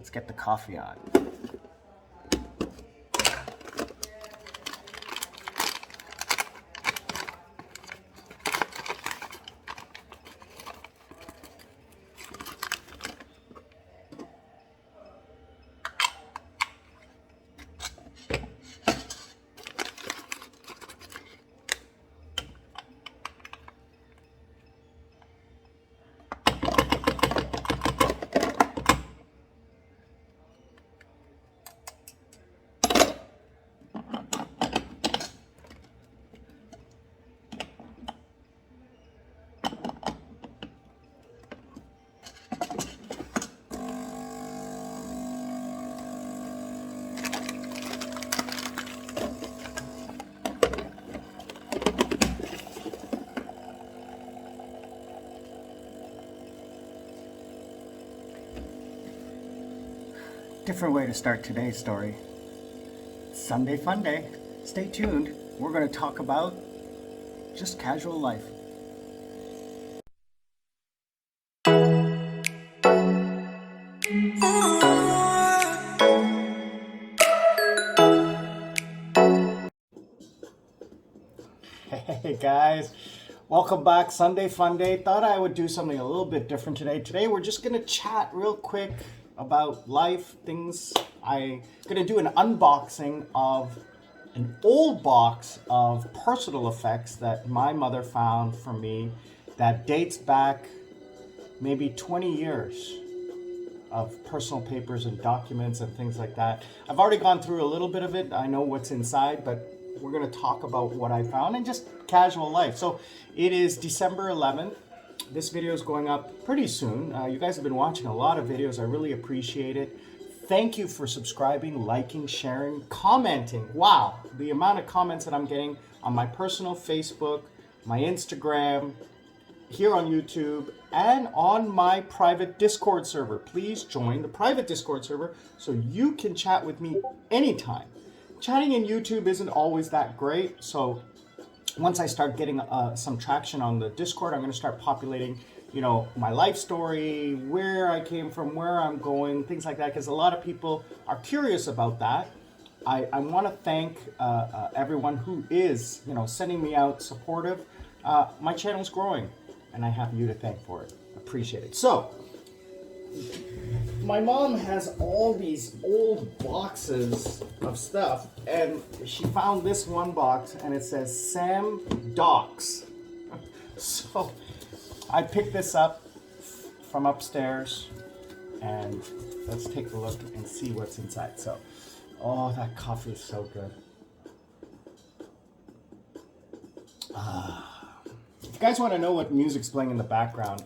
Let's get the coffee on. Different way to start today's story. Sunday fun day. Stay tuned. We're going to talk about just casual life. Hey guys, welcome back. Sunday fun day. Thought I would do something a little bit different today. Today we're just going to chat real quick about life, things. I'm gonna do an unboxing of an old box of personal effects that my mother found for me that dates back maybe 20 years of personal papers and documents and things like that. I've already gone through a little bit of it. I know what's inside, but we're gonna talk about what I found and just casual life. So it is December 11th. This video is going up pretty soon. You guys have been watching a lot of videos. I really appreciate it. Thank you for subscribing, liking, sharing, commenting. Wow, the amount of comments that I'm getting on my personal Facebook, my Instagram, here on YouTube, and on my private Discord server. Please join the private Discord server so you can chat with me anytime. Chatting in YouTube isn't always that great, so once I start getting some traction on the Discord, I'm going to start populating, you know, my life story, where I came from, where I'm going, things like that, because a lot of people are curious about that. I want to thank everyone who is, you know, sending me out supportive. My channel's growing, and I have you to thank for it. Appreciate it. So, my mom has all these old boxes of stuff, and she found this one box, and it says Sam Docs. So I picked this up from upstairs, and let's take a look and see what's inside. So, oh, that coffee is so good. If you guys want to know what music's playing in the background,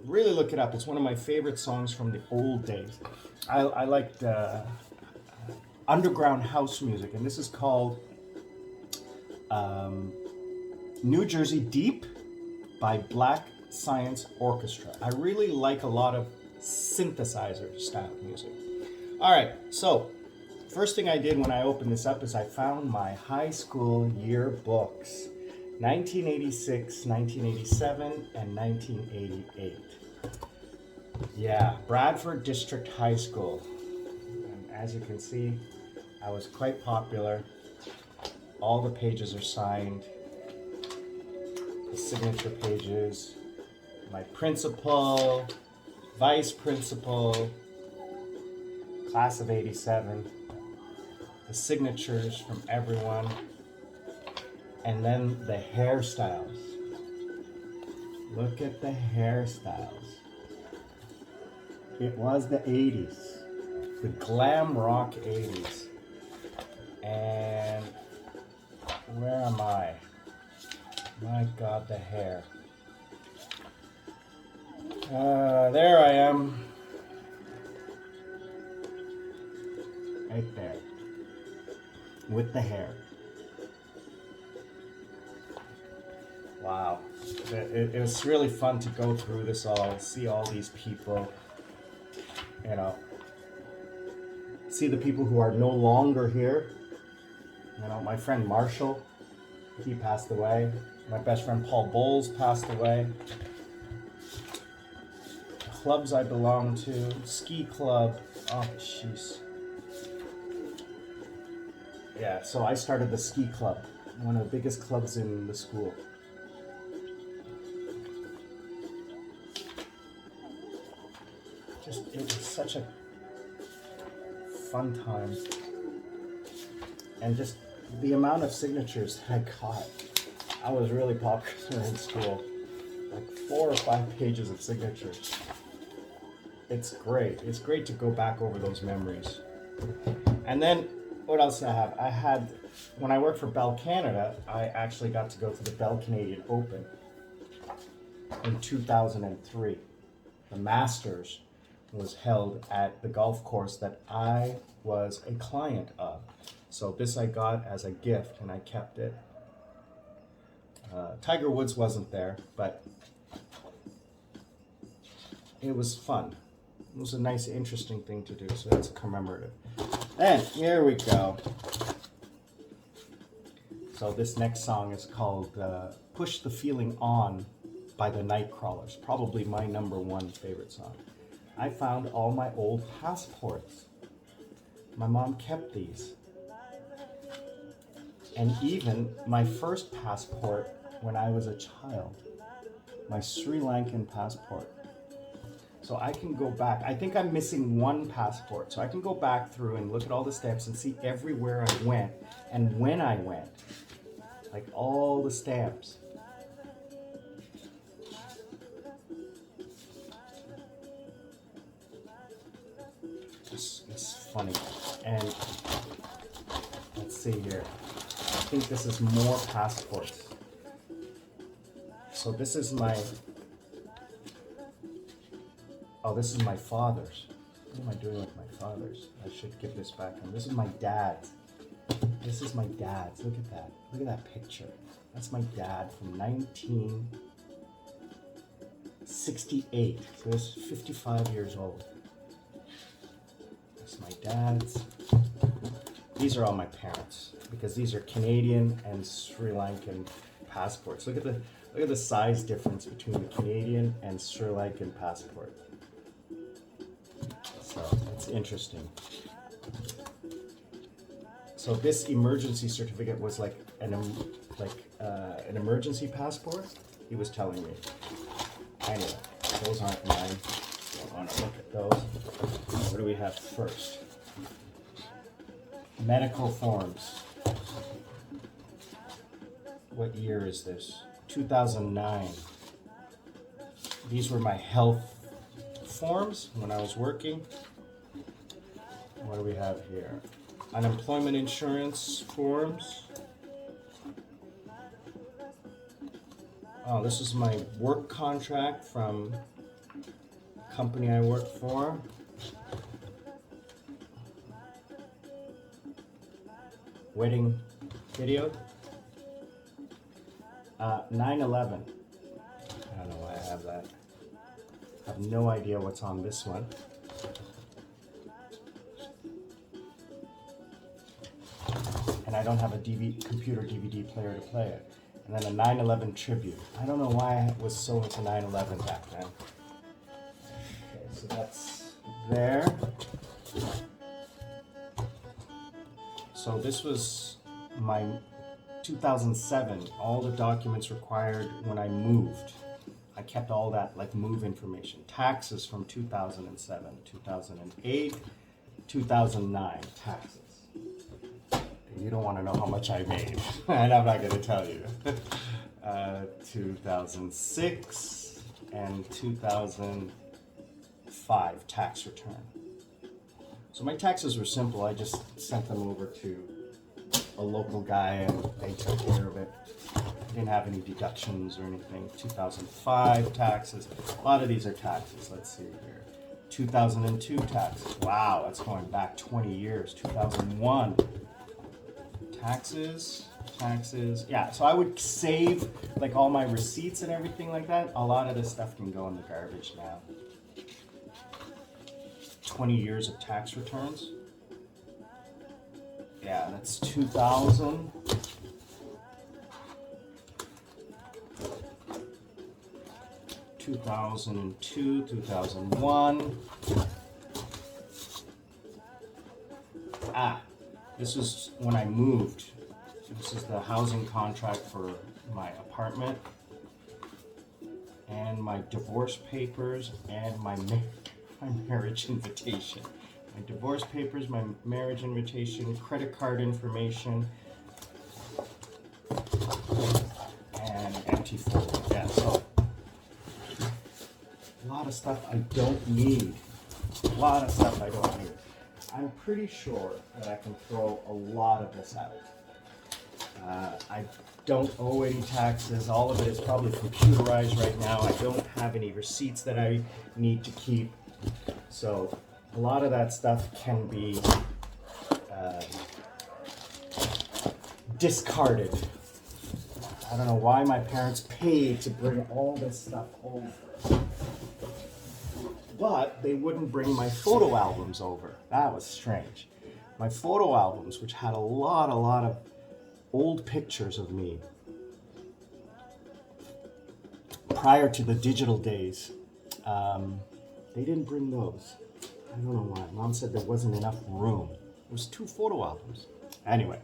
really look it up. It's one of my favorite songs from the old days. I liked underground house music, and this is called New Jersey Deep by Black Science Orchestra. I really like a lot of synthesizer style music. All right, so first thing I did when I opened this up is I found my high school yearbooks. 1986, 1987, and 1988. Yeah, Bradford District High School. And as you can see, I was quite popular. All the pages are signed. The signature pages. My principal, vice principal, class of 87. The signatures from everyone. And then the hairstyles. Look at the hairstyles. It was the 80s. The glam rock 80s. And where am I? My God, the hair. There I am. Right there. With the hair. Wow, it was really fun to go through this all, see all these people, you know, see the people who are no longer here. You know, my friend Marshall, he passed away. My best friend Paul Bowles passed away. Clubs I belong to, ski club, Oh, jeez. Yeah, so I started the ski club, one of the biggest clubs in the school. Just, it was such a fun time. And just the amount of signatures that I got. I was really popular in school. Like 4 or 5 pages of signatures. It's great. It's great to go back over those memories. And then, what else did I have? I had, when I worked for Bell Canada, I actually got to go to the Bell Canadian Open in 2003. The Masters was held at the golf course that I was a client of. So this I got as a gift and I kept it. Tiger Woods wasn't there, but it was fun. It was a nice, interesting thing to do, so that's commemorative. And here we go. So this next song is called Push the Feeling On by the Nightcrawlers. Probably my #1 favorite song. I found all my old passports. My mom kept these. And even my first passport when I was a child. My Sri Lankan passport. So I can go back. I think I'm missing 1 passport. So I can go back through and look at all the stamps and see everywhere I went and when I went. Like all the stamps. It's funny. And let's see here. I think this is more passports. So this is my... Oh, this is my father's. What am I doing with my father's? I should give this back. And this is my dad's. This is my dad's. Look at that. Look at that picture. That's my dad from 1968. So this is 55 years old. That's my dad's. These are all my parents because these are Canadian and Sri Lankan passports. Look at the size difference between the Canadian and Sri Lankan passport. So it's interesting. So this emergency certificate was like an emergency passport. He was telling me. Anyway, those aren't mine. I want to look at those. What do we have first? Medical forms. What year is this? 2009. These were my health forms when I was working. What do we have here? Unemployment insurance forms. Oh, this is my work contract from the company I work for. Wedding video. 9/11. I don't know why I have that. I have no idea what's on this one. And I don't have a computer DVD player to play it. And then a 9/11 tribute. I don't know why I was so into 9/11 back then. Okay, so that's there. So this was my 2007, all the documents required when I moved. I kept all that, like move information. Taxes from 2007, 2008, 2009, taxes. You don't want to know how much I made, and I'm not going to tell you. 2006 and 2005 tax return. So my taxes were simple. I just sent them over to a local guy and they took care of it. Didn't have any deductions or anything. 2005 taxes. A lot of these are taxes. Let's see here. 2002 taxes. Wow, that's going back 20 years. 2001 taxes. Yeah, so I would save like all my receipts and everything like that. A lot of this stuff can go in the garbage now. 20 years of tax returns. Yeah, that's 2000. 2002, 2001. This is when I moved. This is the housing contract for my apartment, and my divorce papers, and my marriage invitation. My divorce papers, my marriage invitation, credit card information, and empty folder. Yeah, so a lot of stuff I don't need. A lot of stuff I don't need. I'm pretty sure that I can throw a lot of this out. I don't owe any taxes. All of it is probably computerized right now. I don't have any receipts that I need to keep. So a lot of that stuff can be discarded. I don't know why my parents paid to bring all this stuff over. But they wouldn't bring my photo albums over. That was strange. My photo albums, which had a lot of old pictures of me prior to the digital days, they didn't bring those. I don't know why. Mom said there wasn't enough room. It was 2 photo albums. Anyway,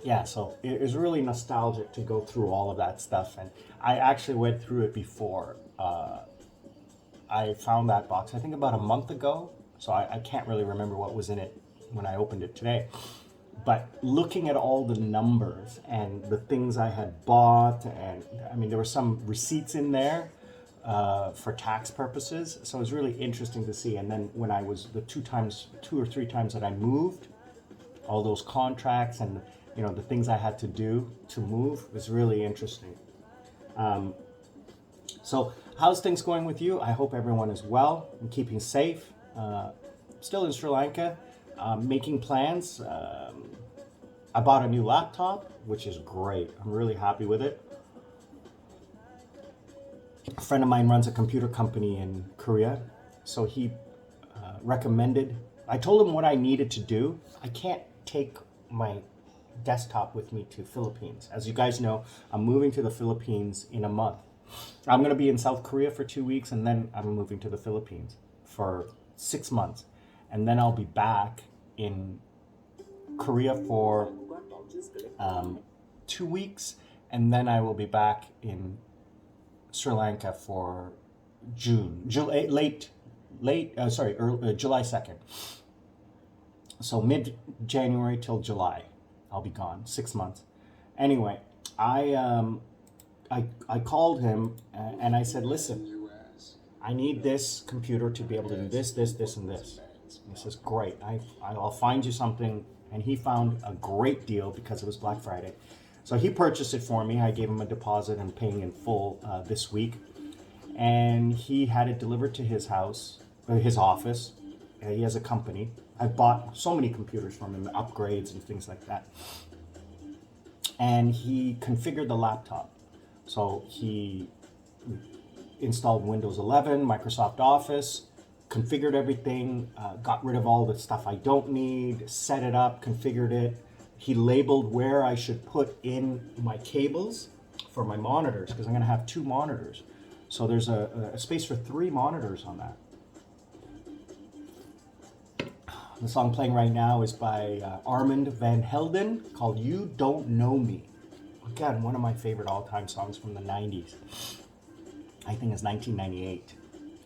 yeah, so it was really nostalgic to go through all of that stuff, and I actually went through it before. I found that box, I think about a month ago, so I can't really remember what was in it when I opened it today. But looking at all the numbers and the things I had bought, and I mean, there were some receipts in there for tax purposes, so it was really interesting to see. And then when I was the 2 or 3 times that I moved, all those contracts and the things I had to do to move was really interesting. So how's things going with you? I hope everyone is well and keeping safe. Still in Sri Lanka, making plans. I bought a new laptop, which is great. I'm really happy with it. A friend of mine runs a computer company in Korea, so he recommended. I told him what I needed to do. I can't take my desktop with me to Philippines. As you guys know, I'm moving to the Philippines in a month. I'm going to be in South Korea for 2 weeks, and then I'm moving to the Philippines for 6 months. And then I'll be back in Korea for 2 weeks, and then I will be back in Sri Lanka for July 2nd. So mid-January till July, I'll be gone, 6 months. Anyway, I called him and I said, listen, I need this computer to be able to do this, and this. And he says, great, I'll find you something. And he found a great deal because it was Black Friday. So he purchased it for me. I gave him a deposit and paying in full this week. And he had it delivered to his house, his office. He has a company. I've bought so many computers from him, upgrades and things like that. And he configured the laptop. So he installed Windows 11, Microsoft Office, configured everything, got rid of all the stuff I don't need, set it up, configured it. He labeled where I should put in my cables for my monitors, because I'm going to have 2 monitors. So there's a space for 3 monitors on that. The song playing right now is by Armand van Helden, called You Don't Know Me. Again, one of my favorite all-time songs from the 90s. I think it's 1998.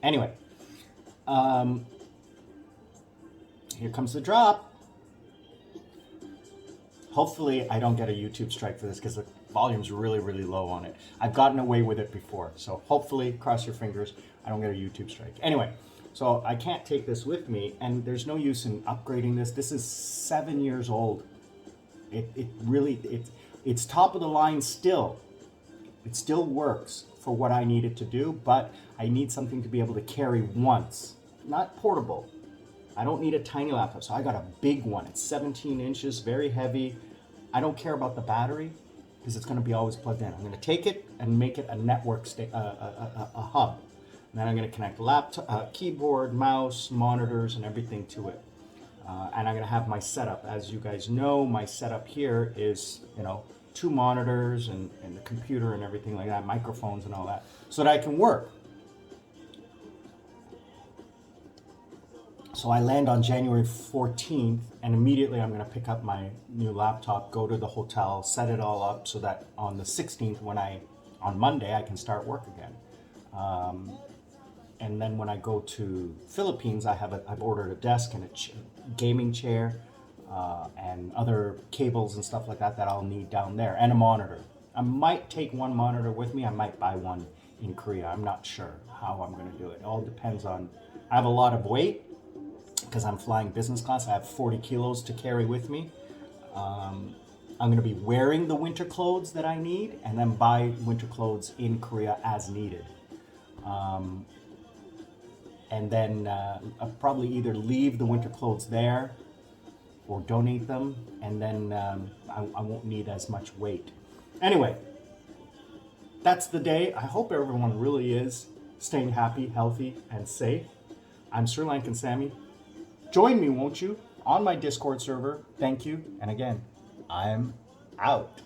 Anyway, here comes the drop. Hopefully I don't get a YouTube strike for this, because the volume's really low on it. I've gotten away with it before, so hopefully, cross your fingers, I don't get a YouTube strike. Anyway, so I can't take this with me, and there's no use in upgrading this. This is 7 years old. It's top of the line still. It still works for what I need it to do, but I need something to be able to carry once. Not portable. I don't need a tiny laptop, so I got a big one. It's 17 inches, very heavy. I don't care about the battery, because it's going to be always plugged in. I'm going to take it and make it a network, a hub. And then I'm going to connect laptop, keyboard, mouse, monitors, and everything to it. And I'm going to have my setup. As you guys know, my setup here is, 2 monitors and the computer and everything like that, microphones and all that, so that I can work. So I land on January 14th, and immediately I'm going to pick up my new laptop, go to the hotel, set it all up so that on the 16th, on Monday, I can start work again. And then when I go to Philippines, I've ordered a desk and a gaming chair and other cables and stuff like that I'll need down there, and a monitor. I might take one monitor with me. I might buy one in Korea. I'm not sure how I'm going to do it. It all depends on. I have a lot of weight because I'm flying business class. I have 40 kilos to carry with me. I'm going to be wearing the winter clothes that I need, and then buy winter clothes in Korea as needed. And then I'll probably either leave the winter clothes there or donate them, and then I won't need as much weight. Anyway, that's the day. I hope everyone really is staying happy, healthy, and safe. I'm Sir Lankan Sammi. Join me, won't you, on my Discord server. Thank you. And again, I'm out.